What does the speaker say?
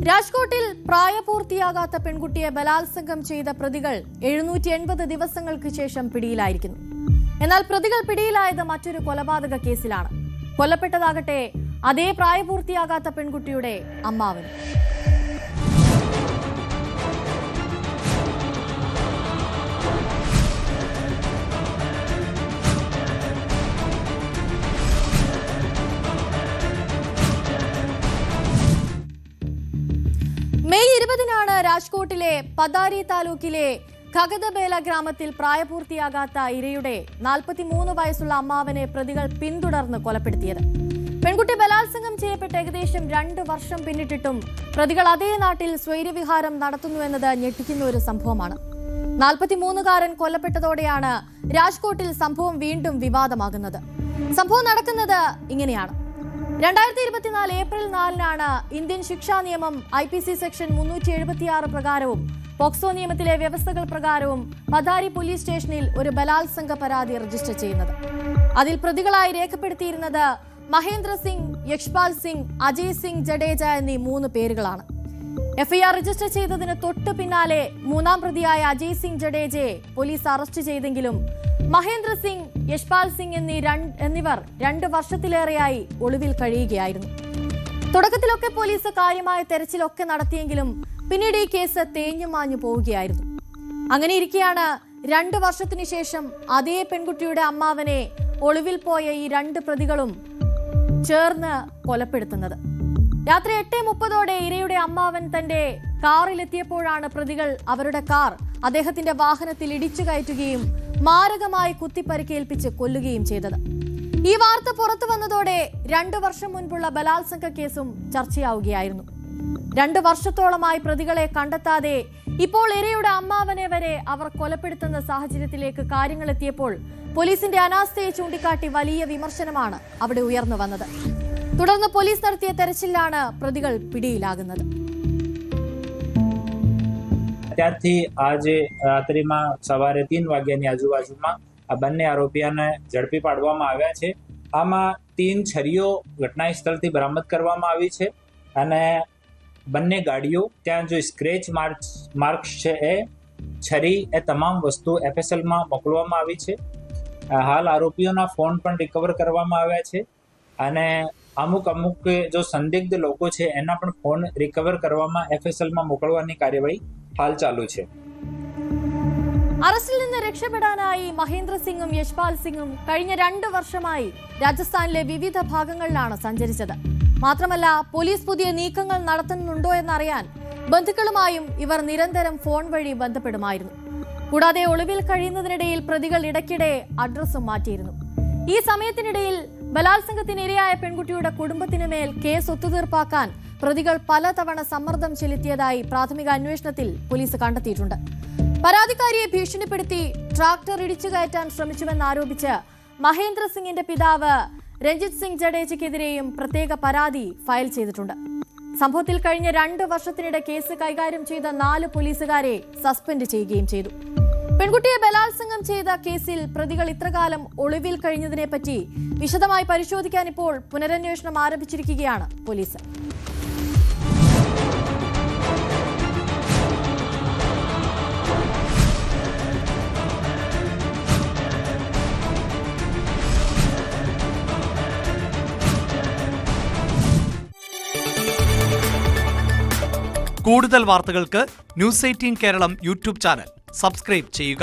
രാജ്കോട്ടിൽ പ്രായപൂർത്തിയാകാത്ത പെൺകുട്ടിയെ ബലാത്സംഗം ചെയ്ത പ്രതികൾ 780 ദിവസങ്ങൾക്ക് ശേഷം പിടിയിലായിരിക്കുന്നു. എന്നാൽ പ്രതികൾ പിടിയിലായത് മറ്റൊരു കൊലപാതക കേസിലാണ്. കൊല്ലപ്പെട്ടതാകട്ടെ അതേ പ്രായപൂർത്തിയാകാത്ത പെൺകുട്ടിയുടെ അമ്മാവൻ. മെയ് 20-നാണ് രാജ്കോട്ടിലെ പതാരി താലൂക്കിലെ ഖഗദബേല ഗ്രാമത്തിൽ പ്രായപൂർത്തിയാകാത്ത ഇരയുടെ 43 വയസ്സുള്ള അമ്മാവനെ പ്രതികൾ പിന്തുടർന്ന് കൊലപ്പെടുത്തിയത്. പെൺകുട്ടി ബലാത്സംഗം ചെയ്യപ്പെട്ട് ഏകദേശം 2 വർഷം പിന്നിട്ടിട്ടും പ്രതികൾ അതേ നാട്ടിൽ സ്വൈരവിഹാരം നടത്തുന്നുവെന്നത് ഞെട്ടിക്കുന്ന ഒരു സംഭവമാണ്. 43-കാരൻ കൊല്ലപ്പെട്ടതോടെയാണ് രാജ്കോട്ടിൽ സംഭവം വീണ്ടും വിവാദമാകുന്നത്. സംഭവം നടക്കുന്നത് ഇങ്ങനെയാണ്. 2024 ഏപ്രിൽ 4-നാണ് ഇന്ത്യൻ ശിക്ഷാ നിയമം IPC സെക്ഷൻ 376 പ്രകാരവും പോക്സോ നിയമത്തിലെ വ്യവസ്ഥകൾ പ്രകാരവും പതാരി പോലീസ് സ്റ്റേഷനിൽ ഒരു ബലാത്സംഗ പരാതി രജിസ്റ്റർ ചെയ്യുന്നത്. അതിൽ പ്രതികളായി രേഖപ്പെടുത്തിയിരുന്നത് മഹേന്ദ്ര സിംഗ്, യശ്പാൽ സിംഗ്, അജയ് സിംഗ് ജഡേജ എന്നീ 3 പേരുകളാണ്. FIR രജിസ്റ്റർ ചെയ്തതിന് തൊട്ടു പിന്നാലെ 3-ാം പ്രതിയായ അജയ് സിംഗ് ജഡേജയെ പോലീസ് അറസ്റ്റ് ചെയ്തെങ്കിലും മഹേന്ദ്ര സിംഗ്, യശ്പാൽ സിംഗ് എന്നിവർ 2 വർഷത്തിലേറെയായി ഒളിവിൽ കഴിയുകയായിരുന്നു. തുടക്കത്തിലൊക്കെ പോലീസ് കാര്യമായ തെരച്ചിലൊക്കെ നടത്തിയെങ്കിലും പിന്നീട് ഈ കേസ് തേഞ്ഞുമാഞ്ഞു പോവുകയായിരുന്നു. അങ്ങനെ ഇരിക്കെയാണ് 2 വർഷത്തിനു ശേഷം അതേ പെൺകുട്ടിയുടെ അമ്മാവനെ ഒളിവിൽ പോയ ഈ 2 പ്രതികളും ചേർന്ന് കൊലപ്പെടുത്തുന്നത്. രാത്രി 8:30ഓടെ ഇരയുടെ അമ്മാവൻ തന്റെ കാറിലെത്തിയപ്പോഴാണ് പ്രതികൾ അവരുടെ കാർ അദ്ദേഹത്തിന്റെ വാഹനത്തിൽ ഇടിച്ചു കയറ്റുകയും മാരകമായി കുത്തിപ്പരിക്കേൽപ്പിച്ച് കൊല്ലുകയും ചെയ്തത്. ഈ വാർത്ത പുറത്തു വന്നതോടെ 2 വർഷം മുൻപുള്ള ബലാത്സംഗ കേസും ചർച്ചയാവുകയായിരുന്നു. 2 വർഷത്തോളമായി പ്രതികളെ കണ്ടെത്താതെ ഇപ്പോൾ ഇരയുടെ അമ്മാവനെ വരെ അവർ കൊലപ്പെടുത്തുന്ന സാഹചര്യത്തിലേക്ക് കാര്യങ്ങൾ എത്തിയപ്പോൾ പോലീസിന്റെ അനാസ്ഥയെ ചൂണ്ടിക്കാട്ടി വലിയ വിമർശനമാണ് അവിടെ ഉയർന്നു വന്നത്. തുടർന്ന് പോലീസ് നടത്തിയ തെരച്ചിലാണ് പ്രതികൾ പിടിയിലാകുന്നത്. ત્યારથી આજે રાત્રિમાં સવારે 3 વાગ્યાની આજુબાજુમાં આ બંને આરોપીઓને ઝડપી પાડવામાં આવ્યા છે. આમાં 3 છરીઓ ઘટના સ્થળથી બરામદ કરવામાં આવી છે અને બંને ગાડીઓ ત્યાં જો સ્ક્રેચ માર્ક્સ છે એ છરી એ તમામ વસ્તુ FSLમાં મોકલવામાં આવી છે. હાલ આરોપીઓના ફોન પણ રિકવર કરવામાં આવ્યા છે અને અમુક જો સંદિગ્ધ લોકો છે એના પણ ફોન રિકવર કરવામાં FSLમાં મોકલવાની કાર્યવાહી હાલ ચાલુ છે. അറസ്റ്റിൽ നിന്ന് രക്ഷപ്പെടാനായി മഹേന്ദ്ര സിംഗും യശ്പാൽ സിംഗും കഴിഞ്ഞ 2 വർഷമായി രാജസ്ഥാനിലെ വിവിധ ഭാഗങ്ങളിലാണ് സഞ്ചരിച്ചത്. മാത്രമല്ല പോലീസ് പുതിയ നീക്കങ്ങൾ നടത്തുന്നുണ്ടോ എന്നറിയാൻ ബന്ധുക്കളുമായും ഇവർ നിരന്തരം ഫോൺ വഴി ബന്ധപ്പെടുമായിരുന്നു. കൂടാതെ ഒളിവിൽ കഴിയുന്നതിനിടയിൽ പ്രതികൾ ഇടയ്ക്കിടെ അഡ്രസ്സും മാറ്റിയിരുന്നു. ഈ സമയത്തിനിടയിൽ ബലാത്സംഗത്തിനിരയായ പെൺകുട്ടിയുടെ കുടുംബത്തിനു മേൽ കേസ് ഒത്തുതീർപ്പാക്കാൻ പ്രതികൾ പലതവണ സമ്മർദ്ദം ചെലുത്തിയതായി പ്രാഥമിക അന്വേഷണത്തിൽ പോലീസ് കണ്ടെത്തിയിട്ടുണ്ട്. പരാതിക്കാരിയെ ഭീഷണിപ്പെടുത്തി ട്രാക്ടർ ഇടിച്ചു കയറ്റാൻ ശ്രമിച്ചുവെന്നാരോപിച്ച് മഹേന്ദ്ര സിംഗിന്റെ പിതാവ് രഞ്ജിത് സിംഗ് ജഡേജയ്ക്കെതിരെയും പ്രത്യേക പരാതി ഫയൽ ചെയ്തിട്ടുണ്ട്. സംഭവത്തിൽ കഴിഞ്ഞ 2 വർഷത്തിനിടെ കേസ് കൈകാര്യം ചെയ്ത 4 പോലീസുകാരെ സസ്പെൻഡ് ചെയ്യുകയും ചെയ്തു. പെൺകുട്ടിയെ ബലാത്സംഗം ചെയ്ത കേസിൽ പ്രതികൾ ഇത്രകാലം ഒളിവിൽ കഴിഞ്ഞതിനെപ്പറ്റി വിശദമായി പരിശോധിക്കാൻ ഇപ്പോൾ പുനരന്വേഷണം ആരംഭിച്ചിരിക്കുകയാണ് പോലീസ്. കൂടുതൽ വാർത്തകൾക്ക് News 18 Keralam YouTube channel subscribe ചെയ്യുക.